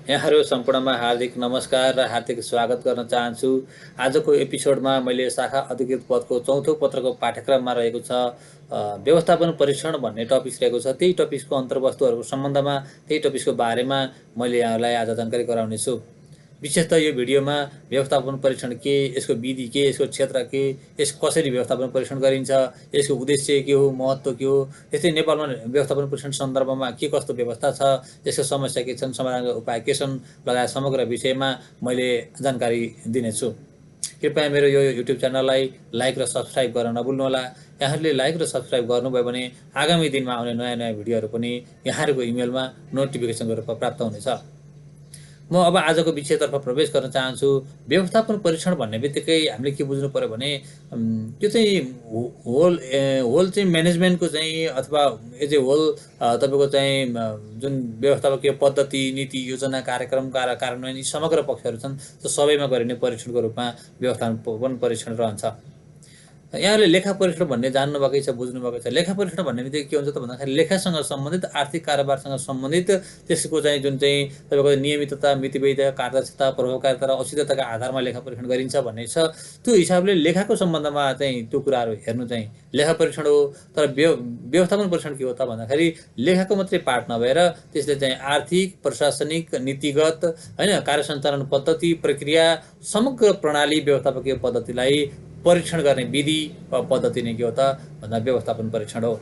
यहाँहरू सम्पूर्णमा हार्दिक नमस्कार र हार्दिक स्वागत गर्न चाहन्छु। आजको एपिसोडमा मैले शाखा अधिकृत पदको चौथो पत्रको पाठ्यक्रममा रहेको छ व्यवस्थापन परीक्षण भन्ने टपिक रहेको छ। त्यही टपिकको अन्तर्वस्तुहरूको सम्बन्धमा, त्यही टपिकको बारेमा मैले यहाँलाई आज जानकारी गराउनेछु। विशेष त यो भिडियोमा व्यवस्थापन परीक्षण के, यसको विधि के, यसको क्षेत्र के, यस कसरी व्यवस्थापन परीक्षण गरिन्छ, यसको उद्देश्य के हो, महत्त्व के हो, त्यस्तै नेपालमा व्यवस्थापन परीक्षण सन्दर्भमा के कस्तो व्यवस्था छ, यसको समस्या के छन्, समाधानका उपाय के छन् लगायत समग्र विषयमा मैले जानकारी दिनेछु। कृपया मेरो यो युट्युब च्यानललाई लाइक र सब्सक्राइब गर्न नभुल्नुहोला। यहाँहरूले लाइक र सब्सक्राइब गर्नुभयो भने आगामी दिनमा आउने नयाँ नयाँ भिडियोहरू पनि यहाँहरूको इमेलमा नोटिफिकेसनको रूपमा प्राप्त हुनेछ। म अब आजको विषयतर्फ प्रवेश गर्न चाहन्छु। व्यवस्थापन परीक्षण भन्ने बित्तिकै हामीले के बुझ्नु पर्यो भने त्यो चाहिँ होल चाहिँ म्यानेजमेन्टको चाहिँ अथवा एज ए होल तपाईँको चाहिँ जुन व्यवस्थापकीय पद्धति, नीति, योजना, कार्यक्रम, कार्यान्वयन यी समग्र पक्षहरू छन् त्यो सबैमा गरिने परीक्षणको रूपमा व्यवस्थापन परीक्षण रहन्छ। यहाँले लेखा परीक्षण भन्ने जान्नुभएकै छ, बुझ्नुभएकै छ। लेखा परीक्षण भन्ने बित्तिकै के हुन्छ त भन्दाखेरि लेखासँग सम्बन्धित, आर्थिक कारोबारसँग सम्बन्धित त्यसको चाहिँ जुन चाहिँ तपाईँको नियमितता, मितव्ययिता, कार्यदक्षता, प्रभावकारिता र औचित्यताका आधारमा लेखा परीक्षण गरिन्छ भन्ने छ। त्यो हिसाबले लेखाको सम्बन्धमा चाहिँ त्यो कुराहरू हेर्नु चाहिँ लेखा परीक्षण हो। तर व्यवस्थापन परीक्षण के हो त भन्दाखेरि लेखाको मात्रै पार्ट नभएर त्यसले चाहिँ आर्थिक, प्रशासनिक, नीतिगत होइन कार्य सञ्चालन पद्धति, प्रक्रिया, समग्र प्रणाली व्यवस्थापकीय पद्धतिलाई परीक्षण गर्ने विधि वा पद्धति नै के हो त भन्दा व्यवस्थापन परीक्षण हो।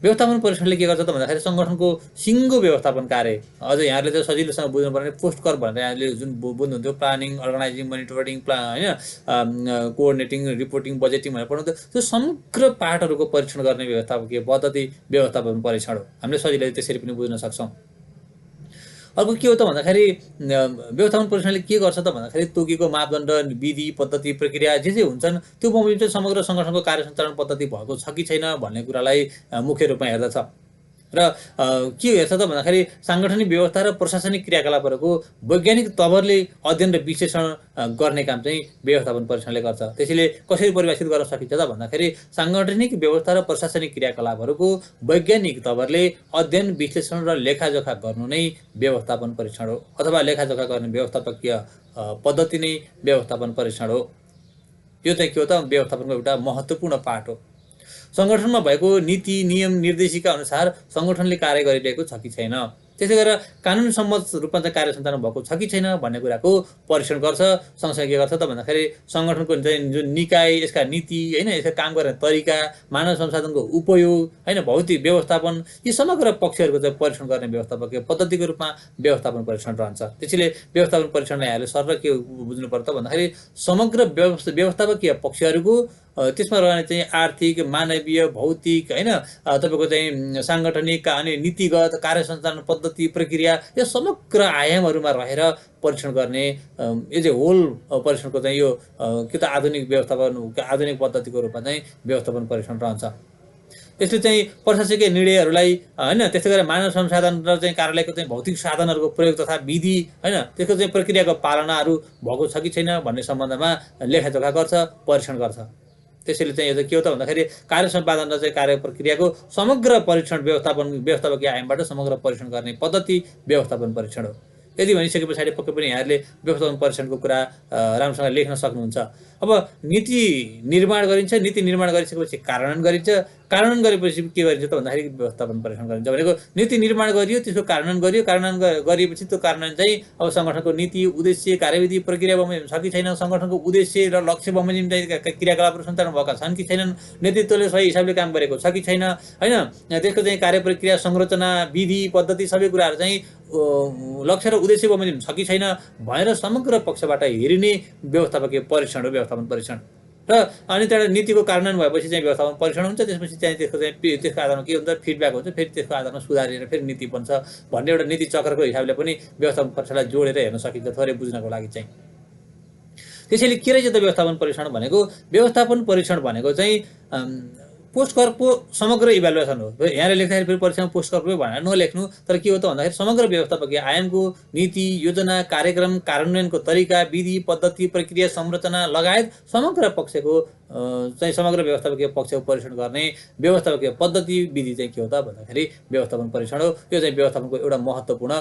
व्यवस्थापन परीक्षणले के गर्छ त भन्दाखेरि सङ्गठनको सिङ्गो व्यवस्थापन कार्य, अझ यहाँले चाहिँ सजिलोसँग बुझ्नु पर्ने पोस्ट कर भनेर यहाँले जुन बुझ्नुहुन्थ्यो, प्लानिङ, अर्गनाइजिङ, मोनिटरिङ, होइन कोअर्डिनेटिङ, रिपोर्टिङ, बजेटिङ भनेर पढ्नुहुन्थ्यो, त्यो समग्र पार्टहरूको परीक्षण गर्ने व्यवस्थापकीय पद्धति व्यवस्थापन परीक्षण हो। हामीले सजिलै त्यसरी पनि बुझ्न सक्छौँ। अर्को के हो त भन्दाखेरि व्यवस्थापन परीक्षणले के गर्छ त भन्दाखेरि तोकिएको मापदण्ड, विधि, पद्धति, प्रक्रिया जे हुन्छन् त्यो बमोजिम चाहिँ समग्र सङ्गठनको कार्य सञ्चालन पद्धति भएको छ कि छैन भन्ने कुरालाई मुख्य रूपमा हेर्दछ। र के हेर्छ त भन्दाखेरि साङ्गठनिक व्यवस्था र प्रशासनिक क्रियाकलापहरूको वैज्ञानिक तवरले अध्ययन र विश्लेषण गर्ने काम चाहिँ व्यवस्थापन परीक्षणले गर्छ। त्यसैले कसरी परिभाषित गर्न सकिन्छ त भन्दाखेरि साङ्गठनिक व्यवस्था र प्रशासनिक क्रियाकलापहरूको वैज्ञानिक तवरले अध्ययन, विश्लेषण र लेखाजोखा गर्नु नै व्यवस्थापन परीक्षण हो, अथवा लेखाजोखा गर्ने व्यवस्थापकीय पद्धति नै व्यवस्थापन परीक्षण हो। यो चाहिँ के हो त व्यवस्थापनको एउटा महत्त्वपूर्ण पार्ट हो। सङ्गठनमा भएको नीति, नियम, निर्देशिका अनुसार सङ्गठनले कार्य गरिरहेको छ कि छैन, त्यसै गरेर कानुन सम्मत रूपमा चाहिँ कार्य सञ्चालन भएको छ कि छैन भन्ने कुराको परीक्षण गर्छ। सँगसँगै के गर्छ त भन्दाखेरि सङ्गठनको चाहिँ जुन निकाय, यसका नीति होइन, यसका काम गर्ने तरिका, मानव संसाधनको उपयोग होइन, भौतिक व्यवस्थापन यी समग्र पक्षहरूको चाहिँ परीक्षण गर्ने व्यवस्थापकीय पद्धतिको रूपमा व्यवस्थापन परीक्षण रहन्छ। त्यसैले व्यवस्थापन परीक्षणलाई यहाँले सर के बुझ्नु पर्छ त भन्दाखेरि समग्र व्यवस्थापकीय पक्षहरूको त्यसमा रहने चाहिँ आर्थिक, मानवीय, भौतिक होइन तपाईँको चाहिँ साङ्गठनिक अनि नीतिगत कार्य सञ्चालन पद्धति, प्रक्रिया यो समग्र आयामहरूमा रहेर परीक्षण गर्ने एज ए होल परीक्षणको चाहिँ यो कि त आधुनिक व्यवस्थापन, आधुनिक पद्धतिको रूपमा चाहिँ व्यवस्थापन परीक्षण रहन्छ। यसले चाहिँ प्रशासकीय निर्णयहरूलाई होइन, त्यस्तै गरेर मानव संसाधन र चाहिँ कार्यालयको चाहिँ भौतिक साधनहरूको प्रयोग तथा विधि होइन त्यसको चाहिँ प्रक्रियाको पालनाहरू भएको छ कि छैन भन्ने सम्बन्धमा लेखाजोखा गर्छ, परीक्षण गर्छ। त्यसैले चाहिँ यो के हो त भन्दाखेरि कार्य सम्पादन र चाहिँ कार्य प्रक्रियाको समग्र परीक्षण व्यवस्थापकीय आयामबाट समग्र परीक्षण गर्ने पद्धति व्यवस्थापन परीक्षण हो। यदि भनिसके पछाडि पक्कै पनि यहाँहरूले व्यवस्थापन परीक्षणको कुरा राम्रोसँग लेख्न सक्नुहुन्छ। अब नीति निर्माण गरिन्छ, नीति निर्माण गरिसकेपछि कार्यान्वयन गरिन्छ, कार्यान्वयन गरेपछि के गरिन्छ त भन्दाखेरि व्यवस्थापन परीक्षण गरिन्छ। भनेको नीति निर्माण गरियो, त्यसको कार्यान्वयन गरियो, कार्यान्वयन गरिएपछि त्यो कार्यान्वयन चाहिँ अब सङ्गठनको नीति, उद्देश्य, कार्यविधि, प्रक्रिया बमोजिम छ कि छैन, सङ्गठनको उद्देश्य र लक्ष्य बमोजिम चाहिँ क्रियाकलापहरू सञ्चालन भएका छन् कि छैनन्, नेतृत्वले सही हिसाबले काम गरेको छ कि छैन होइन, त्यसको चाहिँ कार्य प्रक्रिया, संरचना, विधि, पद्धति सबै कुराहरू चाहिँ लक्ष्य र उद्देश्य बमोजिम छ कि छैन भनेर समग्र पक्षबाट हेरिने व्यवस्थापकीय परीक्षण हो व्यवस्थापन परीक्षण। र अनि त्यहाँबाट नीतिको कार्यान्वयन भएपछि चाहिँ व्यवस्थापन परीक्षण हुन्छ। त्यसपछि चाहिँ त्यसको आधारमा के हुन्छ, फिडब्याक हुन्छ, फेरि त्यसको आधारमा सुधारेर फेरि नीति बन्छ भन्ने एउटा नीति चक्रको हिसाबले पनि व्यवस्थापन परीक्षणलाई जोडेर हेर्न सकिन्छ थोरै बुझ्नको लागि चाहिँ। त्यसैले के रहेछ त व्यवस्थापन परीक्षण भनेको? व्यवस्थापन परीक्षण भनेको चाहिँ पोस्ट करको समग्र इभ्यालुएसन हो। यहाँले लेख्दाखेरि फेरि परीक्षामा पोस्ट करको भनेर नलेख्नु, तर के हो त भन्दाखेरि समग्र व्यवस्थापकीय आयामको नीति, योजना, कार्यक्रम, कार्यान्वयनको तरिका, विधि, पद्धति, प्रक्रिया, संरचना लगायत समग्र पक्षको चाहिँ समग्र व्यवस्थापकीय पक्षको परीक्षण गर्ने व्यवस्थापकीय पद्धति, विधि चाहिँ के हो त भन्दाखेरि व्यवस्थापन परीक्षण हो। यो चाहिँ व्यवस्थापनको एउटा महत्त्वपूर्ण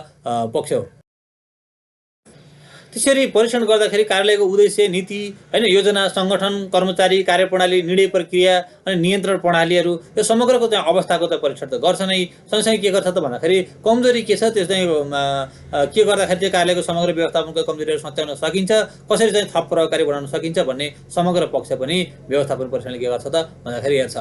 पक्ष हो। त्यसरी परीक्षण गर्दाखेरि कार्यालयको उद्देश्य, नीति, हैन, योजना, सङ्गठन, कर्मचारी, कार्यप्रणाली, निर्णय प्रक्रिया अनि नियन्त्रण प्रणालीहरू, यो समग्रको चाहिँ अवस्थाको त परीक्षण त गर्छ नै। सँगसँगै के गर्छ त भन्दाखेरि कमजोरी के छ त्यो चाहिँ के गर्दाखेरि चाहिँ कार्यालयको समग्र व्यवस्थापनको कमजोरीहरू सच्याउन सकिन्छ, कसरी चाहिँ थप प्रभावकारी बनाउन सकिन्छ भन्ने समग्र पक्ष पनि व्यवस्थापन परीक्षणले के गर्छ त भन्दाखेरि हेर्छ।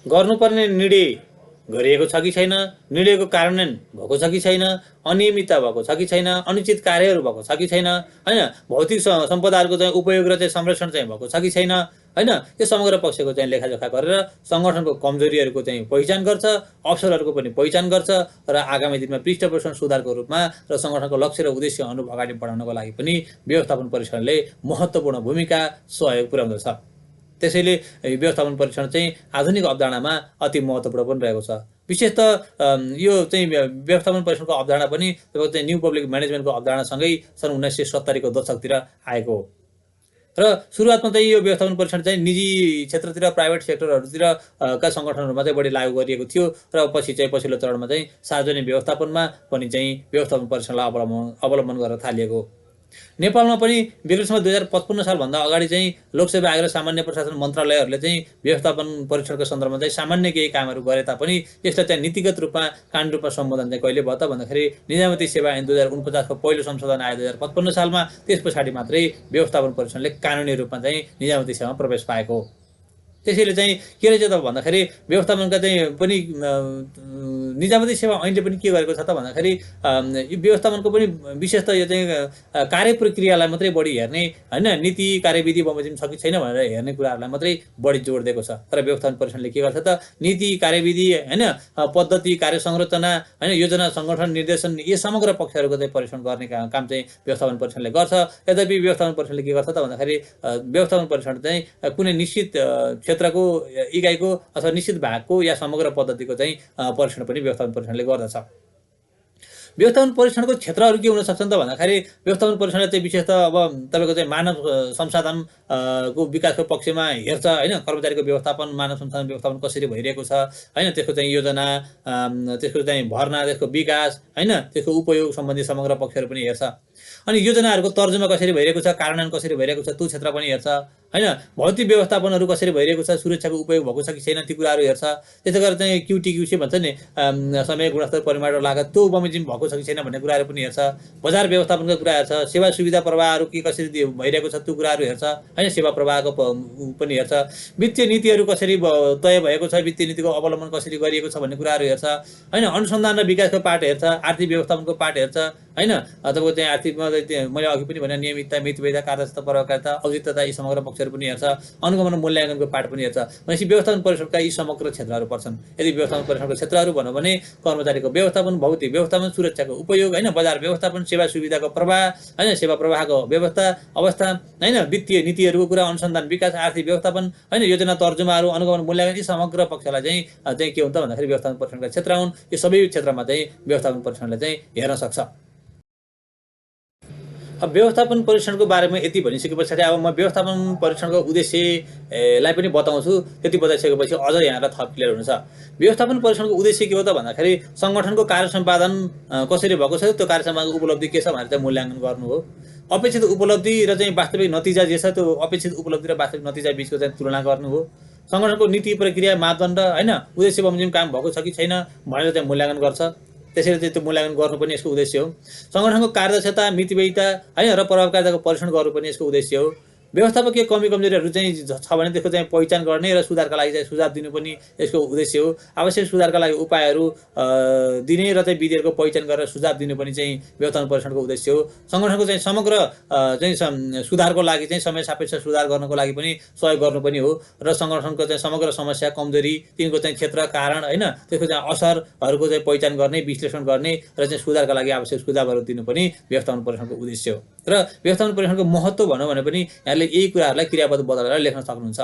गर्नुपर्ने निर्णय गरिएको छ कि छैन, निर्णयको कार्यान्वयन भएको छ कि छैन, अनियमितता भएको छ कि छैन, अनुचित कार्यहरू भएको छ कि छैन, हैन, भौतिक सम्पदाहरूको चाहिँ उपयोग र चाहिँ संरक्षण चाहिँ भएको छ कि छैन, हैन, यो समग्र पक्षको चाहिँ लेखाजोखा गरेर सङ्गठनको कमजोरीहरूको चाहिँ पहिचान गर्छ, अवसरहरूको पनि पहिचान गर्छ र आगामी दिनमा पृष्ठपोषण सुधारको रूपमा र सङ्गठनको लक्ष्य र उद्देश्य अनुरूप अगाडि बढाउनको लागि पनि व्यवस्थापन परीक्षणले महत्त्वपूर्ण भूमिका सहयोग पुर्याउँदछ। त्यसैले व्यवस्थापन परीक्षण चाहिँ आधुनिक अवधारणामा अति महत्त्वपूर्ण पनि रहेको छ। विशेष त यो चाहिँ व्यवस्थापन परीक्षणको अवधारणा पनि तपाईँको चाहिँ न्यू पब्लिक म्यानेजमेन्टको अवधारणासँगै सन् 1970 को दशकतिर आएको हो र सुरुवातमा चाहिँ यो व्यवस्थापन परीक्षण चाहिँ निजी क्षेत्रतिर, प्राइभेट सेक्टरहरूतिर का सङ्गठनहरूमा चाहिँ बढी लागू गरिएको थियो र पछि चाहिँ पछिल्लो चरणमा चाहिँ सार्वजनिक व्यवस्थापनमा पनि चाहिँ व्यवस्थापन परीक्षणलाई अवलम्बन गर्न थालिएको। नेपालमा पनि विक्रमसम्म 2055 सालभन्दा अगाडि चाहिँ लोकसेवा आयोग र सामान्य प्रशासन मन्त्रालयहरूले चाहिँ व्यवस्थापन परीक्षणको सन्दर्भमा चाहिँ सामान्य केही कामहरू गरे तापनि यसलाई चाहिँ नीतिगत रूपमा कानुनी रूपमा सम्बोधन चाहिँ कहिले भयो त भन्दाखेरि निजामती सेवा ऐन 2049 को पहिलो संशोधन आयो 2055 सालमा। त्यस पछाडि मात्रै व्यवस्थापन परीक्षणले कानुनी रूपमा चाहिँ निजामती सेवामा प्रवेश पाएको। त्यसैले चाहिँ के रहेछ त भन्दाखेरि व्यवस्थापनका चाहिँ पनि निजामती सेवा ऐनले पनि के गरेको छ त भन्दाखेरि यो व्यवस्थापनको पनि विशेष त यो चाहिँ कार्य प्रक्रियालाई मात्रै बढी हेर्ने, हैन, नीति कार्यविधि बमोजिम छ कि छैन भनेर हेर्ने कुराहरूलाई मात्रै बढी जोड दिएको छ। तर व्यवस्थापन परीक्षणले के गर्छ त नीति, कार्यविधि, हैन, पद्धति, कार्य संरचना, हैन, योजना, सङ्गठन, निर्देशन, यी समग्र पक्षहरूको चाहिँ परीक्षण गर्ने काम चाहिँ व्यवस्थापन परीक्षणले गर्छ। यद्यपि व्यवस्थापन परीक्षणले के गर्छ त भन्दाखेरि व्यवस्थापन परीक्षण चाहिँ कुनै निश्चित क्षेत्रको, इकाइको अथवा निश्चित भागको या समग्र पद्धतिको चाहिँ परीक्षण पनि व्यवस्थापन परीक्षणले गर्दछ। व्यवस्थापन परीक्षणको क्षेत्रहरू के हुन सक्छन् त भन्दाखेरि व्यवस्थापन परीक्षणले चाहिँ विशेष त अब तपाईँको चाहिँ मानव संसाधन को विकासको पक्षमा हेर्छ, हैन, कर्मचारीको व्यवस्थापन, मानव संसाधन व्यवस्थापन कसरी भइरहेको छ, हैन, त्यसको चाहिँ योजना, त्यसको चाहिँ भर्ना, त्यसको विकास, हैन, त्यसको उपयोग सम्बन्धी समग्र पक्षहरू पनि हेर्छ। अनि योजनाहरूको तर्जुमा कसरी भइरहेको छ, कार्यान्वयन कसरी भइरहेको छ त्यो क्षेत्र पनि हेर्छ, हैन, भौतिक व्यवस्थापनहरू कसरी भइरहेको छ, सुरक्षाको उपयोग भएको छ कि छैन ती कुराहरू हेर्छ। त्यसै गरेर चाहिँ QTQC भन्छ नि, समय, गुणस्तर, परिमाण र लागत, त्यो बमोजिम भएको छ कि छैन भन्ने कुराहरू पनि हेर्छ। बजार व्यवस्थापनका कुरा हेर्छ, सेवा सुविधा प्रवाहहरू के कसरी भइरहेको छ त्यो कुराहरू हेर्छ, हैन, सेवा प्रवाहको पनि हेर्छ। वित्तीय नीतिहरू कसरी तय भएको छ, वित्तीय नीतिको अवलम्बन कसरी गरिएको छ भन्ने कुराहरू हेर्छ, हैन, अनुसन्धान र विकासको पार्ट हेर्छ, आर्थिक व्यवस्थापनको पार्ट हेर्छ, हैन, तपाईँको चाहिँ आर्थिकमा मैले अघि पनि भने नियमितता, मितव्ययता, कार्यदक्षता, प्रभावकारिता, औचित्यता यी समग्र पक्षहरू पनि हेर्छ, अनुगमन मूल्याङ्कनको पार्ट पनि हेर्छ। भनेपछि व्यवस्थापन परीक्षणका यी समग्र क्षेत्रहरू पर्छन्। यदि व्यवस्थापन परीक्षणको क्षेत्रहरू भनौँ भने कर्मचारीको व्यवस्थापन, भौतिक व्यवस्थापन, सुरक्षाको उपयोग, हैन, बजार व्यवस्थापन, सेवा सुविधाको प्रवाह, हैन, सेवा प्रवाहको अवस्था, हैन, वित्तीय नीतिहरूको कुरा, अनुसन्धान, विकास, आर्थिक व्यवस्थापन, हैन, योजना तर्जुमाहरू, अनुगमन मूल्याङ्कन, यी समग्र पक्षलाई चाहिँ के हुन्छ भन्दाखेरि व्यवस्थापन परीक्षणका क्षेत्र हुन्। यो सबै क्षेत्रमा चाहिँ व्यवस्थापन परीक्षणले चाहिँ हेर्न सक्छ। अब व्यवस्थापन परीक्षणको बारेमा यति भनिसके पछाडि अब म व्यवस्थापन परीक्षणको उद्देश्यलाई पनि बताउँछु। त्यति बताइसकेपछि अझ यहाँलाई थप क्लियर हुनेछ। व्यवस्थापन परीक्षणको उद्देश्य के हो त भन्दाखेरि सङ्गठनको कार्य सम्पादन कसरी भएको छ, त्यो कार्य सम्पादनको उपलब्धि के छ भनेर चाहिँ मूल्याङ्कन गर्नु हो। अपेक्षित उपलब्धि र चाहिँ वास्तविक नतिजा जे छ त्यो अपेक्षित उपलब्धि र वास्तविक नतिजा बिचको चाहिँ तुलना गर्नु हो। सङ्गठनको नीति, प्रक्रिया, मापदण्ड, हैन, उद्देश्य बमोजिम काम भएको छ कि छैन भनेर चाहिँ मूल्याङ्कन गर्छ। त्यसैले चाहिँ त्यो मूल्याङ्कन गर्नु पनि यसको उद्देश्य हो। सङ्गठनको कार्यदक्षता, मितव्ययिता, हैन, र प्रभावकारिताको परीक्षण गर्नु पनि यसको उद्देश्य हो। व्यवस्थापकीय कमी कमजोरीहरू चाहिँ छ भने त्यसको चाहिँ पहिचान गर्ने र सुधारका लागि चाहिँ सुझाव दिनु पनि यसको उद्देश्य हो। आवश्यक सुधारका लागि उपायहरू दिने र चाहिँ विधिहरूको पहिचान गरेर सुझाव दिनु पनि चाहिँ व्यवस्थापन परीक्षणको उद्देश्य हो। सङ्गठनको चाहिँ समग्र चाहिँ सुधारको लागि चाहिँ समय सापेक्ष सुधार गर्नको लागि पनि सहयोग गर्नु पनि हो र सङ्गठनको चाहिँ समग्र समस्या, कमजोरी, तिनको चाहिँ क्षेत्र, कारण, हैन, त्यसको चाहिँ असरहरूको चाहिँ पहिचान गर्ने, विश्लेषण गर्ने र चाहिँ सुधारका लागि आवश्यक सुझावहरू दिनु पनि व्यवस्थापन परीक्षणको उद्देश्य हो। र व्यवस्थापन परीक्षणको महत्त्व भनौँ भने पनि यहाँले यही कुराहरूलाई क्रियापद बदलेर लेख्न सक्नुहुन्छ।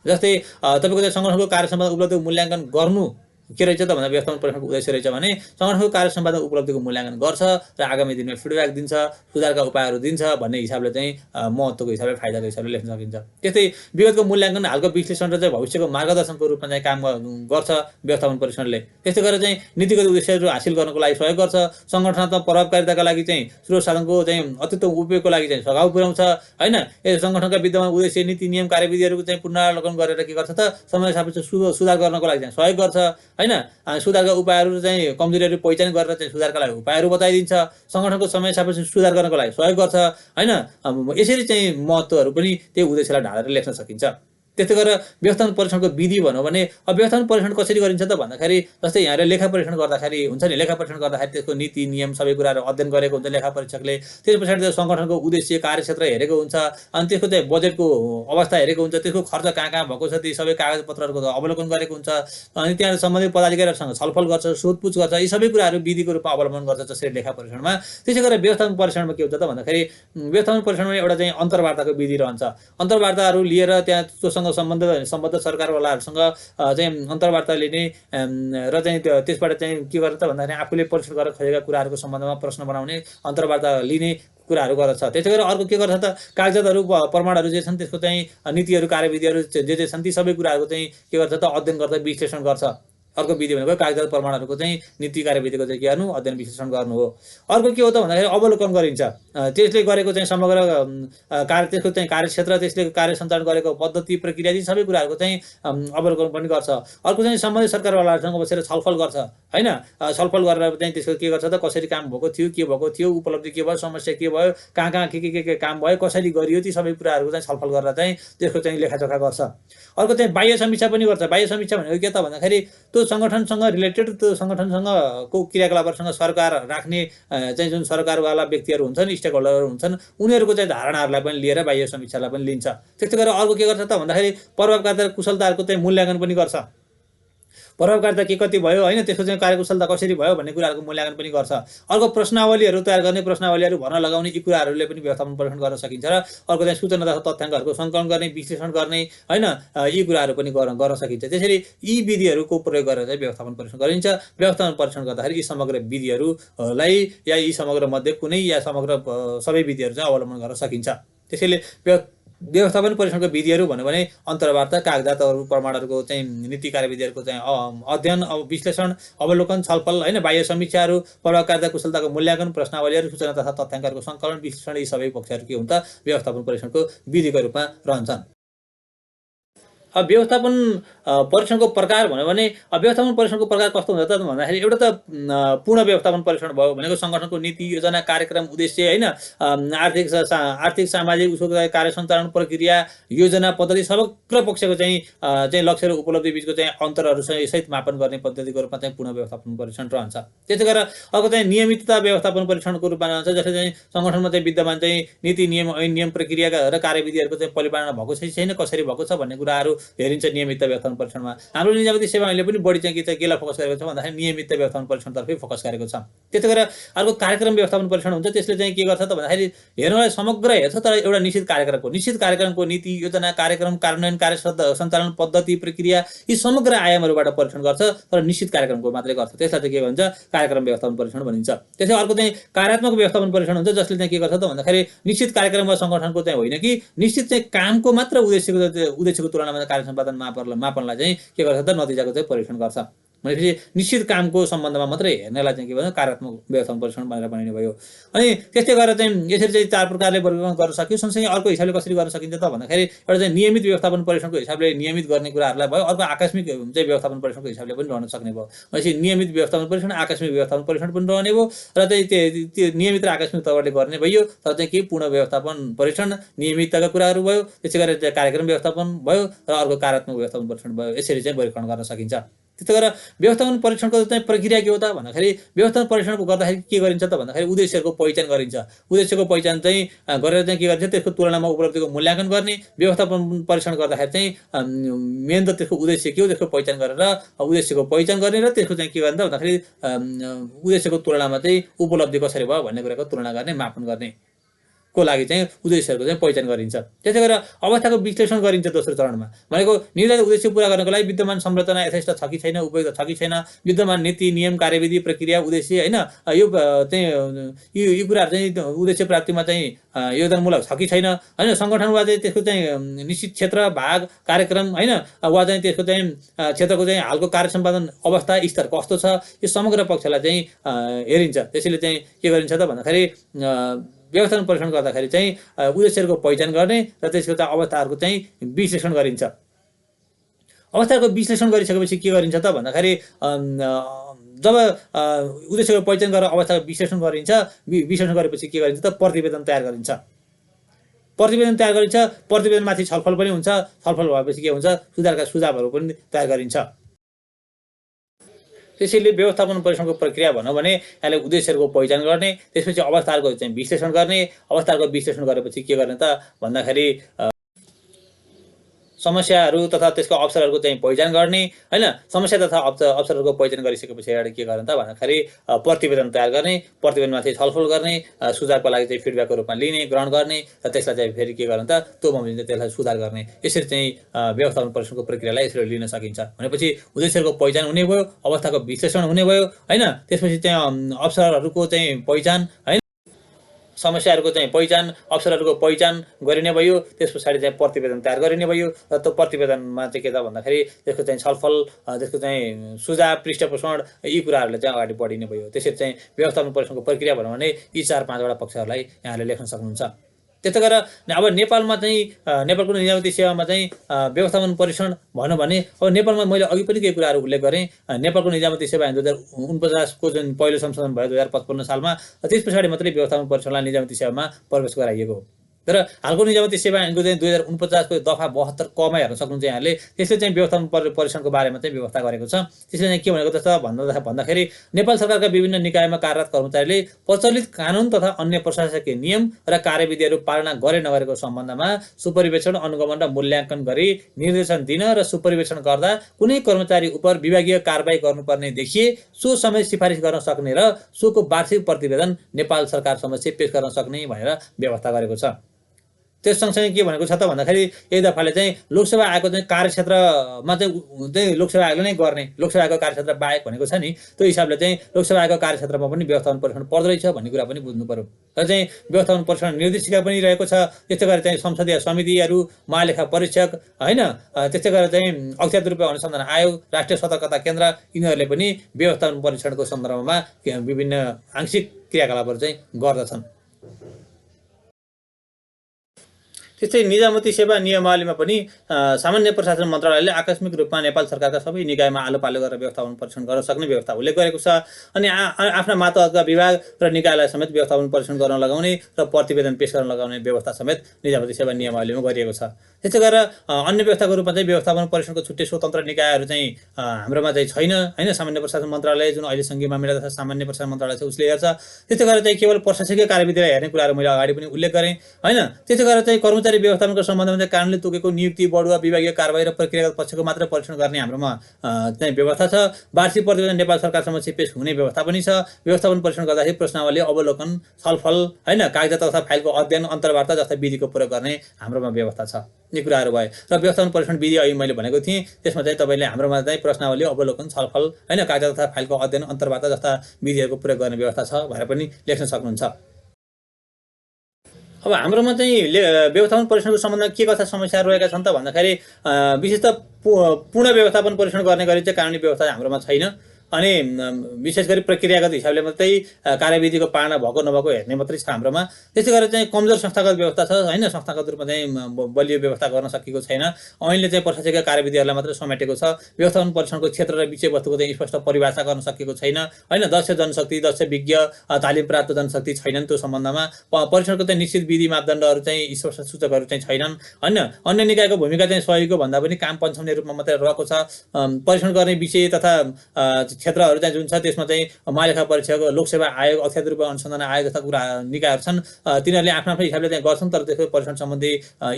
जस्तै तपाईँको चाहिँ सङ्गठनको कार्य सम्पादन उपलब्धि मूल्याङ्कन गर्नु के रहेछ त भन्दा व्यवस्थापन परीक्षणको उद्देश्य रहेछ भने सङ्गठनको कार्य सम्पादन उपलब्धिको मूल्याङ्कन गर्छ र आगामी दिनमा फिडब्याक दिन्छ, सुधारका उपायहरू दिन्छ भन्ने हिसाबले चाहिँ महत्त्वको हिसाबले फाइदाको हिसाबले लेख्न सकिन्छ। त्यस्तै विगतको मूल्याङ्कन, हालको विश्लेषण र चाहिँ भविष्यको मार्गदर्शनको रूपमा चाहिँ काम गर्छ व्यवस्थापन परीक्षणले। त्यस्तै गरेर चाहिँ नीतिगत उद्देश्यहरू हासिल गर्नको लागि सहयोग गर्छ, सङ्गठनात्मक प्रभावकारिताका लागि चाहिँ स्रोत साधनको चाहिँ अत्युत्तम उपयोगको लागि चाहिँ सघाउ पुर्याउँछ हैन। यस सङ्गठनका विद्यमान उद्देश्य, नीति, नियम, कार्यविधिहरूको चाहिँ पुनरावलोकन गरेर के गर्छ त समय सापेक्ष सुधार गर्नको लागि चाहिँ सहयोग गर्छ हैन। सुधारका उपायहरू चाहिँ कमजोरीहरू पहिचान गरेर चाहिँ सुधारका लागि उपायहरू बताइदिन्छ, सङ्गठनको समय सापेक्ष सुधार गर्नको लागि सहयोग गर्छ हैन। यसरी चाहिँ महत्त्वहरू पनि त्यही उद्देश्यलाई ढालेर लेख्न सकिन्छ। त्यस्तै गरेर व्यवस्थापन परीक्षणको विधि भनौँ भने व्यवस्थापन परीक्षण कसरी गरिन्छ त भन्दाखेरि जस्तै यहाँले लेखा परीक्षण गर्दाखेरि हुन्छ नि, लेखा परीक्षण गर्दाखेरि त्यसको नीति, नियम सबै कुराहरू अध्ययन गरेको हुन्छ लेखा परीक्षकले। त्यस पछाडि त्यो सङ्गठनको उद्देश्य, कार्यक्षेत्र हेरेको हुन्छ, अनि त्यसको चाहिँ बजेटको अवस्था हेरेको हुन्छ, त्यसको खर्च कहाँ कहाँ भएको छ ती सबै कागजपत्रहरूको अवलोकन गरेको हुन्छ, अनि त्यहाँ सम्बन्धित पदाधिकारीहरूसँग छलफल गर्छ, सोधपुछ गर्छ। यी सबै कुराहरू विधिको रूपमा अवलम्बन गर्छ जसरी लेखा परीक्षणमा। त्यसै गरेर व्यवस्थापन परीक्षणमा के हुन्छ त भन्दाखेरि व्यवस्थापन परीक्षणमा एउटा चाहिँ अन्तर्वार्ताको विधि रहन्छ। अन्तर्वार्ताहरू लिएर त्यहाँ त्योसँग सम्बद्ध सरकारवालाहरूसँग चाहिँ अन्तर्वार्ता लिने र चाहिँ त्यसबाट चाहिँ के गर्छ त भन्दाखेरि आफूले परीक्षण गरेर खोजेका कुराहरूको सम्बन्धमा प्रश्न बनाउने, अन्तर्वार्ता लिने कुराहरू गर्छ। त्यसै गरेर अर्को के गर्छ त कागजातहरू, प्रमाणहरू जे छन् त्यसको चाहिँ नीतिहरू, कार्यविधिहरू जे छन् ती सबै कुराहरूको चाहिँ के गर्छ त अध्ययन गर्छ, विश्लेषण गर्छ। अर्को विधि भनेको कागजात प्रमाणहरूको चाहिँ नीति, कार्यविधिको चाहिँ के गर्नु, अध्ययन विश्लेषण गर्नु हो। अर्को के हो त भन्दाखेरि अवलोकन गरिन्छ। त्यसले गरेको चाहिँ समग्र त्यसको चाहिँ कार्यक्षेत्र, त्यसले कार्य सञ्चालन गरेको पद्धति, प्रक्रिया यी सबै कुराहरूको चाहिँ अवलोकन पनि गर्छ। अर्को चाहिँ सम्बन्धित सरकारवालाहरूसँग बसेर छलफल गर्छ हैन। छलफल गरेर चाहिँ त्यसको के गर्छ त कसरी काम भएको थियो, के भएको थियो, उपलब्धि के भयो, समस्या के भयो, कहाँ कहाँ के काम भयो, कसरी गरियो, ती सबै कुराहरूको चाहिँ छलफल गरेर चाहिँ त्यसको चाहिँ लेखाजोखा गर्छ। अर्को चाहिँ बाह्य समीक्षा पनि गर्छ। बाह्य समीक्षा भनेको के त भन्दाखेरि त्यो सङ्गठनसँग रिलेटेड, त्यो सङ्गठनसँगको क्रियाकलापहरूसँग सरकार राख्ने चाहिँ जुन सरकारवाला व्यक्तिहरू हुन्छन्, स्टेक होल्डरहरू हुन्छन्, उनीहरूको चाहिँ धारणाहरूलाई पनि लिएर बाह्य समीक्षालाई पनि लिन्छ। त्यस्तै गरेर अर्को के गर्छ त भन्दाखेरि प्रभावकारिता, कुशलताहरूको चाहिँ मूल्याङ्कन पनि गर्छ। प्रभावकारिता के कति भयो हैन, त्यसको चाहिँ कार्यकुशलता कसरी भयो भन्ने कुराहरूको मूल्याङ्कन पनि गर्छ। अर्को प्रश्नावलीहरू तयार गर्ने, प्रश्नावलीहरू भर्न लगाउने, यी कुराहरूले पनि व्यवस्थापन परीक्षण गर्न सकिन्छ। र अर्को चाहिँ सूचना तथा तथ्याङ्कहरूको सङ्कलन गर्ने, विश्लेषण गर्ने हैन, यी कुराहरू पनि गर्न सकिन्छ। त्यसरी यी विधिहरूको प्रयोग गरेर चाहिँ व्यवस्थापन परीक्षण गरिन्छ। व्यवस्थापन परीक्षण गर्दाखेरि यी समग्र विधिहरूलाई या यी समग्र मध्ये कुनै या समग्र सबै विधिहरू चाहिँ अवलम्बन गर्न सकिन्छ। त्यसैले व्यवस्थापन परीक्षणको विधिहरू भन्यो भने अन्तर्वार्ता, कागजातहरू, प्रमाणहरूको चाहिँ नीति, कार्यविधिहरूको चाहिँ अध्ययन, विश्लेषण, अवलोकन, छलफल हैन, बाह्य समीक्षाहरू, प्रभावकारिता, कुशलताको मूल्याङ्कन, प्रश्नावलीहरू, सूचना तथा तथ्याङ्कहरूको सङ्कलन, विश्लेषण, यी सबै पक्षहरू के हुन्छ व्यवस्थापन परीक्षणको विधिको रूपमा रहन्छन्। व्यवस्थापन परीक्षणको प्रकार भन्यो भने व्यवस्थापन परीक्षणको प्रकार कस्तो हुन्छ त भन्दाखेरि एउटा त पूर्ण व्यवस्थापन परीक्षण भयो भनेको सङ्गठनको नीति, योजना, कार्यक्रम, उद्देश्य हैन, आर्थिक सामाजिक उसको कार्य सञ्चालन प्रक्रिया, योजना, पद्धति समग्र पक्षको चाहिँ लक्ष्य र उपलब्धि बीचको चाहिँ अन्तरहरू सहित मापन गर्ने पद्धतिको रूपमा चाहिँ पूर्ण व्यवस्थापन परीक्षण रहन्छ। त्यसै गरेर अर्को चाहिँ नियमितता व्यवस्थापन परीक्षणको रूपमा रहन्छ, जसले चाहिँ सङ्गठनमा चाहिँ विद्यमान चाहिँ नीति, नियम, ऐन, नियम, प्रक्रिया र कार्यविधिहरूको चाहिँ परिपालन भएको छ छैन, कसरी भएको छ भन्ने कुराहरू हेरिन्छ नियमित व्यवस्थापन परीक्षणमा। हाम्रो निजामती सेवाले पनि बढी चाहिँ केलाई फोकस गरेको छ भन्दाखेरि नियमित व्यवस्थापन परीक्षणतर्फै फोकस गरेको छ। त्यसै गरेर अर्को कार्यक्रम व्यवस्थापन परीक्षण हुन्छ, त्यसले चाहिँ के गर्छ त भन्दाखेरि हेर्नलाई समग्र हेर्छ तर एउटा निश्चित कार्यक्रमको नीति, योजना, कार्यक्रम, कार्यान्वयन, कार्य सञ्चालन पद्धति, प्रक्रिया यी समग्र आयामहरूबाट परीक्षण गर्छ तर निश्चित कार्यक्रमको मात्रै गर्छ। त्यसलाई चाहिँ के भन्छ कार्यक्रम व्यवस्थापन परीक्षण भनिन्छ। त्यसै अर्को चाहिँ कार्यात्मक व्यवस्थापन परीक्षण हुन्छ, जसले चाहिँ के गर्छ त भन्दाखेरि निश्चित कार्यक्रम वा सङ्गठनको चाहिँ होइन कि निश्चित चाहिँ कामको मात्र उद्देश्यको तुलनामा कार्य सम्पादन मापनलाई चाहिँ के गर्छ त नतिजाको चाहिँ परीक्षण गर्छ। भनेपछि निश्चित कामको सम्बन्धमा मात्रै हेर्नेलाई चाहिँ के भन्छ कार्यात्मक व्यवस्थापन परीक्षण भनेर भनिने भयो। अनि त्यस्तै गरेर चाहिँ यसरी चाहिँ चार प्रकारले वर्गीकरण गर्न सकियो। सँगसँगै अर्को हिसाबले कसरी गर्न सकिन्छ त भन्दाखेरि एउटा चाहिँ नियमित व्यवस्थापन परीक्षणको हिसाबले नियमित गर्ने कुराहरूलाई भयो, अर्को आकस्मिक चाहिँ व्यवस्थापन परीक्षणको हिसाबले पनि रहन सक्ने भयो। भनेपछि नियमित व्यवस्थापन परीक्षण, आकस्मिक व्यवस्थापन परीक्षण पनि रहने भयो र चाहिँ त्यो नियमित र आकस्मिक तवरले गर्ने भयो। तर चाहिँ के पूर्ण व्यवस्थापन परीक्षण नियमितताका कुराहरू भयो, त्यसै गरेर चाहिँ कार्यक्रम व्यवस्थापन भयो र अर्को कार्यात्मक व्यवस्थापन परीक्षण भयो। यसरी चाहिँ वर्गीकरण गर्न सकिन्छ। त्यस्तै गरेर व्यवस्थापन परीक्षणको चाहिँ प्रक्रिया के हो त भन्दाखेरि व्यवस्थापन परीक्षणको गर्दाखेरि के गरिन्छ त भन्दाखेरि उद्देश्यहरूको पहिचान गरिन्छ। उद्देश्यको पहिचान चाहिँ गरेर चाहिँ के गरिन्छ त्यसको तुलनामा उपलब्धिको मूल्याङ्कन गर्ने। व्यवस्थापन परीक्षण गर्दाखेरि चाहिँ मेन त त्यसको उद्देश्य के हो त्यसको पहिचान गरेर उद्देश्यको पहिचान गर्ने र त्यसको चाहिँ के गर्ने त भन्दाखेरि उद्देश्यको तुलनामा चाहिँ उपलब्धि कसरी भयो भन्ने कुराको तुलना गर्ने, मापन गर्ने। को लागि चाहिँ उद्देश्यहरूको चाहिँ पहिचान गरिन्छ। त्यसै गरेर अवस्थाको विश्लेषण गरिन्छ दोस्रो चरणमा। भनेको निर्धारित उद्देश्य पूरा गर्नको लागि विद्यमान संरचना यथेष्ट छ कि छैन, उपयुक्त छ कि छैन, विद्यमान नीति नियम कार्यविधि प्रक्रिया उद्देश्य हैन यो चाहिँ यो कुराहरू चाहिँ उद्देश्य प्राप्तिमा चाहिँ योगदानमूलक छ कि छैन, हैन संगठन वा चाहिँ त्यसको चाहिँ निश्चित क्षेत्र भाग कार्यक्रम हैन वा चाहिँ त्यसको चाहिँ क्षेत्रको चाहिँ हालको कार्य सम्पादन अवस्था स्तर कस्तो छ, यो समग्र पक्षलाई चाहिँ हेरिन्छ। त्यसैले चाहिँ के गरिन्छ त भन्दाखेरि व्यवस्थापन परीक्षण गर्दाखेरि चाहिँ उद्देश्यहरूको पहिचान गर्ने र त्यसको चाहिँ अवस्थाहरूको चाहिँ विश्लेषण गरिन्छ। अवस्थाको विश्लेषण गरिसकेपछि के गरिन्छ त भन्दाखेरि जब उद्देश्यको पहिचान गरेर अवस्थाको विश्लेषण गरिन्छ, विश्लेषण गरेपछि के गरिन्छ त प्रतिवेदन तयार गरिन्छ। प्रतिवेदन तयार गरिन्छ, प्रतिवेदनमाथि छलफल पनि हुन्छ, छलफल भएपछि के हुन्छ सुधारका सुझावहरू पनि तयार गरिन्छ। त्यसैले व्यवस्थापन परीक्षणको प्रक्रिया भनौँ भने यसले उद्देश्यहरूको पहिचान गर्ने, त्यसपछि अवस्थाहरूको चाहिँ विश्लेषण गर्ने, अवस्थाहरूको विश्लेषण गरेपछि के गर्ने त भन्दाखेरि समस्याहरू तथा त्यसको अवसरहरूको चाहिँ पहिचान गर्ने, हैन समस्या तथा अवसरहरूको पहिचान गरिसकेपछि के गर्ने त भन्दाखेरि प्रतिवेदन तयार गर्ने, प्रतिवेदनमाथि छलफल गर्ने, सुझावको लागि चाहिँ फिडब्याकको रूपमा लिने, ग्रहण गर्ने र त्यसलाई चाहिँ फेरि के गर्ने त त्यो बमोजिमले त्यसलाई सुधार गर्ने। यसरी चाहिँ व्यवस्थापन परीक्षणको प्रक्रियालाई यसरी लिन सकिन्छ। भनेपछि उद्देश्यहरूको पहिचान हुने भयो, अवस्थाको विश्लेषण हुने भयो, हैन त्यसपछि चाहिँ अवसरहरूको चाहिँ पहिचान, हैन समस्याहरूको चाहिँ पहिचान, अवसरहरूको पहिचान गरिने भयो, त्यस पछाडि चाहिँ प्रतिवेदन तयार गरिने भयो र त्यो प्रतिवेदनमा चाहिँ के त भन्दाखेरि त्यसको चाहिँ छलफल, त्यसको चाहिँ सुझाव, पृष्ठपोषण यी कुराहरूले चाहिँ अगाडि बढिने भयो। त्यसरी चाहिँ व्यवस्थापन परीक्षणको प्रक्रिया भनौँ भने यी 4-5 वटा पक्षहरूलाई यहाँले लेख्न सक्नुहुन्छ। त्यस्तै गरेर अब नेपालमा चाहिँ नेपालको निजामती सेवामा चाहिँ व्यवस्थापन परीक्षण भनौँ भने अब नेपालमा मैले अघि पनि केही कुराहरू उल्लेख गरेँ। नेपालको निजामती सेवा 2049 को जुन पहिलो संशोधन भयो 2055 सालमा, त्यस पछाडि मात्रै व्यवस्थापन परीक्षणलाई निजामती सेवामा प्रवेश गराइएको हो। तर हालको निजामती सेवा ऐनको चाहिँ 2049 को दफा 72 कमै हेर्न सक्नुहुन्छ यहाँले। त्यसले चाहिँ व्यवस्थापन परीक्षणको बारेमा चाहिँ व्यवस्था गरेको छ। त्यसले चाहिँ के भनेको जस्तो भन्दाखेरि नेपाल सरकारका विभिन्न निकायमा कार्यरत कर्मचारीले प्रचलित कानुन तथा अन्य प्रशासकीय नियम र कार्यविधिहरू पालना गरे नगरेको सम्बन्धमा सुपरिवेक्षण, अनुगमन र मूल्याङ्कन गरी निर्देशन दिन र सुपरिवेक्षण गर्दा कुनै कर्मचारी उप विभागीय कारबाही गर्नुपर्ने देखिए सो समय सिफारिस गर्न सक्ने र सोको वार्षिक प्रतिवेदन नेपाल सरकार समक्ष पेश गर्न सक्ने भनेर व्यवस्था गरेको छ। त्यस सँगसँगै के भनेको छ त भन्दाखेरि एक दफाले चाहिँ लोकसेवा आयोगको चाहिँ कार्यक्षेत्रमा चाहिँ लोकसेवा आयोगले नै गर्ने, लोकसेवा आयोगको कार्यक्षेत्र बाहेक भनेको छ नि, त्यो हिसाबले चाहिँ लोकसेवा आयोगको कार्यक्षेत्रमा पनि व्यवस्थापन परीक्षण पर्दो रहेछ भन्ने कुरा पनि बुझ्नु पर्यो। र चाहिँ व्यवस्थापन परीक्षण निर्देशिका पनि रहेको छ। त्यस्तै गरेर चाहिँ संसदीय समितिहरू, महालेखा परीक्षक, हैन त्यस्तै गरेर चाहिँ अख्तियार दुरुपयोग अनुसन्धान आयोग, राष्ट्रिय सतर्कता केन्द्र यिनीहरूले पनि व्यवस्थापन परीक्षणको सन्दर्भमा विभिन्न आंशिक क्रियाकलापहरू चाहिँ गर्दछन्। त्यस्तै निजामती सेवा नियमावलीमा पनि सामान्य प्रशासन मन्त्रालयले आकस्मिक रूपमा नेपाल सरकारका सबै निकायमा आलो पालो गरेर व्यवस्थापन परीक्षण गर्न सक्ने व्यवस्था उल्लेख गरेको छ। अनि आफ्ना मातहतका विभाग र निकायलाई समेत व्यवस्थापन परीक्षण गर्न लगाउने र प्रतिवेदन पेश गर्न लगाउने व्यवस्था समेत निजामती सेवा नियमावलीमा गरिएको छ। त्यसै गरेर अन्य व्यवस्थाको रूपमा चाहिँ व्यवस्थापन परीक्षणको छुट्टै स्वतन्त्र निकायहरू चाहिँ हाम्रोमा चाहिँ छैन, हैन सामान्य प्रशासन मन्त्रालय जुन अहिले सङ्घीय मामिला तथा सामान्य प्रशासन मन्त्रालय छ उसले हेर्छ। त्यस्तै गरेर चाहिँ केवल प्रशासकीय कार्यविधिलाई हेर्ने कुराहरू मैले अगाडि पनि उल्लेख गरेँ, हैन त्यस्तै गरेर चाहिँ कर्मचारी व्यवस्थापनको सम्बन्धमा चाहिँ कानुनले तोकेको नियुक्ति, बढुवा, विभागीय कारबाही र प्रक्रियागत पक्षको मात्र परीक्षण गर्ने हाम्रोमा चाहिँ व्यवस्था छ। वार्षिक प्रतिवेदन नेपाल सरकार समक्ष पेश हुने व्यवस्था पनि छ। व्यवस्थापन परीक्षण गर्दाखेरि प्रश्नावली, अवलोकन, छलफल, हैन कागजात तथा फाइलको अध्ययन, अन्तर्वार्ता जस्ता विधिको प्रयोग गर्ने हाम्रोमा व्यवस्था छ। यी कुराहरू भए र व्यवस्थापन परीक्षण विधि अघि मैले भनेको थिएँ, त्यसमा चाहिँ तपाईँले हाम्रोमा चाहिँ प्रश्नावली, अवलोकन, छलफल, हैन कागजात तथा फाइलको अध्ययन, अन्तर्वार्ता जस्ता विधिहरूको प्रयोग गर्ने व्यवस्था छ भनेर पनि लेख्न सक्नुहुन्छ। अब हाम्रोमा चाहिँ व्यवस्थापन परीक्षणको सम्बन्धमा के कस्ता समस्याहरू रहेका छन् त भन्दाखेरि विशेष त पूर्ण व्यवस्थापन परीक्षण गर्ने गरी चाहिँ कानुनी व्यवस्था हाम्रोमा छैन। अनि विशेष गरी प्रक्रियागत हिसाबले मात्रै कार्यविधिको पालना भएको नभएको हेर्ने मात्रै छ हाम्रोमा। त्यसै गरेर चाहिँ कमजोर संस्थागत व्यवस्था छ, हैन संस्थागत रूपमा चाहिँ बलियो व्यवस्था गर्न सकेको छैन। ऐनले चाहिँ प्रशासकीय कार्यविधिहरूलाई मात्र समेटेको छ। व्यवस्थापन परीक्षणको क्षेत्र र विषयवस्तुको चाहिँ स्पष्ट परिभाषा गर्न सकेको छैन, हैन दक्ष जनशक्ति, दक्ष विज्ञ, तालिम प्राप्त जनशक्ति छैनन्। त्यो सम्बन्धमा परीक्षणको चाहिँ निश्चित विधि मापदण्डहरू चाहिँ स्पष्ट सूचकहरू चाहिँ छैनन्, हैन अन्य निकायको भूमिका चाहिँ सहयोगको भन्दा पनि काम पन्छाउने रूपमा मात्रै रहेको छ। परीक्षण गर्ने विषय तथा क्षेत्रहरू चाहिँ जुन छ त्यसमा चाहिँ महालेखा परीक्षक, लोकसेवा आयोग, अख्तियार रूपमा अनुसन्धान आयोग जस्ता कुरा निकायहरू छन्। तिनीहरूले आफ्नो आफ्नो हिसाबले चाहिँ गर्छन्, तर त्यसको परीक्षण सम्बन्धी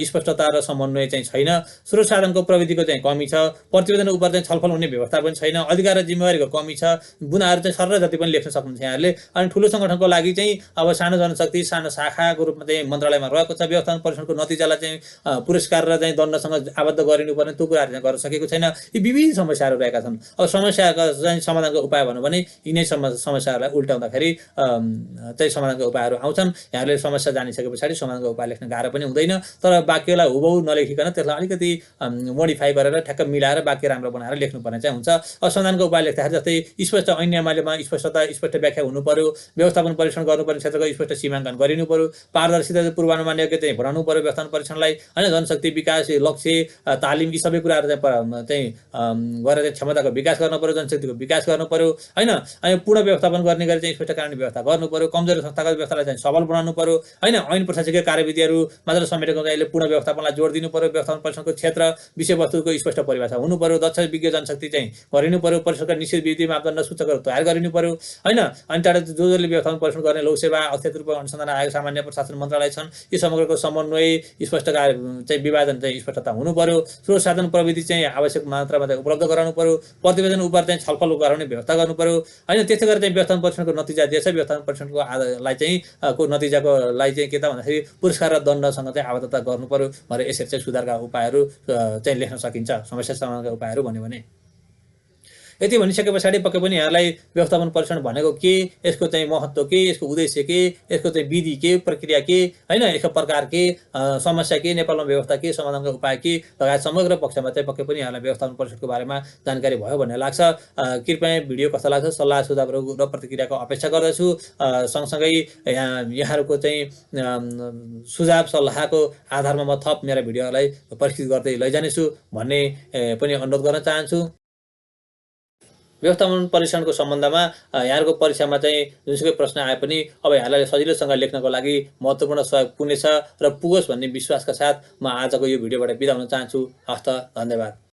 स्पष्टता र समन्वय चाहिँ छैन। स्रोत साधनको प्रविधिको चाहिँ कमी छ। प्रतिवेदन उप चाहिँ छलफल हुने व्यवस्था पनि छैन। अधिकार र जिम्मेवारीको कमी छ। बुदाहरू चाहिँ सरर जति पनि लेख्न सक्नुहुन्छ यहाँहरूले। अनि ठुलो सङ्गठनको लागि चाहिँ अब सानो जनशक्ति, सानो शाखाको रूपमा चाहिँ मन्त्रालयमा रहेको छ। व्यवस्थापन परीक्षणको नतिजालाई चाहिँ पुरस्कार र चाहिँ दण्डसँग आबद्ध गरिनुपर्ने त्यो कुराहरू चाहिँ गर्न सकेको छैन। यी विविध समस्याहरू रहेका छन्। अब समस्याका चाहिँ समाधानको उपाय भनौँ भने यिनै समस्याहरूलाई उल्टाउँदाखेरि चाहिँ समाधानको उपायहरू आउँछन्। यहाँहरूले समस्या जानिसके पछाडि समाधानको उपाय लेख्न गाह्रो पनि हुँदैन, तर वाक्यलाई हुबहु नलेखिकन त्यसलाई अलिकति मोडिफाई गरेर ठ्याक्क मिलाएर वाक्य राम्रो बनाएर लेख्नुपर्ने चाहिँ हुन्छ। अब समाधानको उपाय लेख्दाखेरि जस्तै स्पष्ट ऐन न्यायालयमा स्पष्टता, स्पष्ट व्याख्या हुनु पर्यो। व्यवस्थापन परीक्षण गर्नुपर्ने क्षेत्रको स्पष्ट सीमाङ्कन गरिनु पर्यो। पारदर्शिता, पूर्वानुमान योग्य चाहिँ भराउनु पर्यो व्यवस्थापन परीक्षणलाई, होइन। जनशक्ति विकास, लक्ष्य, तालिम, यी सबै कुराहरू चाहिँ गरेर चाहिँ क्षमताको विकास गर्नु पर्यो, जनशक्तिको विकास गर्नु पर्यो, होइन। अनि पूर्ण व्यवस्थापन गर्ने गरी चाहिँ स्पष्ट कानुनी व्यवस्था गर्नु पर्यो। कमजोर संस्थागत व्यवस्थालाई चाहिँ सबल बनाउनु पर्यो, होइन। ऐन प्रशासकीय कार्यविधिहरू मात्र समेटेको चाहिँ पूर्ण व्यवस्थापनलाई जोड दिनु पर्यो। व्यवस्थापन परीक्षणको क्षेत्र, विषयवस्तुको स्पष्ट परिभाषा हुनु पर्यो। दक्ष विज्ञ जनशक्ति चाहिँ गरिनु पर्यो। परीक्षणका निश्चित विधि, मापदण्ड, सूचकहरू तयार गरिनु पर्यो, होइन। अनि त्यहाँबाट जसले व्यवस्थापन परीक्षण गर्ने लोकसेवा, अख्तियार रूपमा अनुसन्धान आयोग, सामान्य प्रशासन मन्त्रालय छन्, यी समग्रको समन्वय, स्पष्ट चाहिँ विभाजन चाहिँ स्पष्टता हुनु पर्यो। स्रोत साधन प्रविधि चाहिँ आवश्यक मात्रामा चाहिँ उपलब्ध गराउनु पर्यो। प्रतिवेदन उप चाहिँ छलफल गराउने व्यवस्था गर्नु पर्यो, होइन। त्यस्तै गरेर चाहिँ व्यवस्थापन परीक्षणको नतिजा दिएछ। व्यवस्थापन परीक्षणको लाई चाहिँ नतिजाको लागि चाहिँ के त भन्दाखेरि पुरस्कार र दण्डसँग चाहिँ आबद्धता गर्नु पर्यो भनेर यसरी चाहिँ सुधारका उपायहरू चाहिँ लेख्न सकिन्छ। समस्या समाधानका उपायहरू भन्यो भने यति भनिसके पछाडि पक्कै पनि यहाँलाई व्यवस्थापन परीक्षण भनेको के, यसको चाहिँ महत्त्व के, यसको उद्देश्य के, यसको चाहिँ विधि के, प्रक्रिया के, होइन, यसको प्रकार के, समस्या के, नेपालमा व्यवस्था के, समाधानका उपाय के लगायत समग्र पक्षमा चाहिँ पक्कै पनि यहाँलाई व्यवस्थापन परीक्षणको बारेमा जानकारी भयो भन्ने लाग्छ। कृपया भिडियो कस्तो लाग्छ, सल्लाह सुझावहरू र प्रतिक्रियाको अपेक्षा गर्दछु। सँगसँगै यहाँहरूको चाहिँ सुझाव सल्लाहको आधारमा म थप मेरा भिडियोलाई परिष्कृत गर्दै लैजानेछु भन्ने पनि अनुरोध गर्न चाहन्छु। व्यवस्थापन परीक्षणको सम्बन्धमा यहाँहरूको परीक्षामा चाहिँ जुनसुकै प्रश्न आए पनि अब यहाँलाई सजिलोसँग लेख्नको लागि महत्त्वपूर्ण सहयोग पुग्नेछ र पुगोस् भन्ने विश्वासका साथ म आजको यो भिडियोबाट बिदा हुन चाहन्छु। हस्त, धन्यवाद।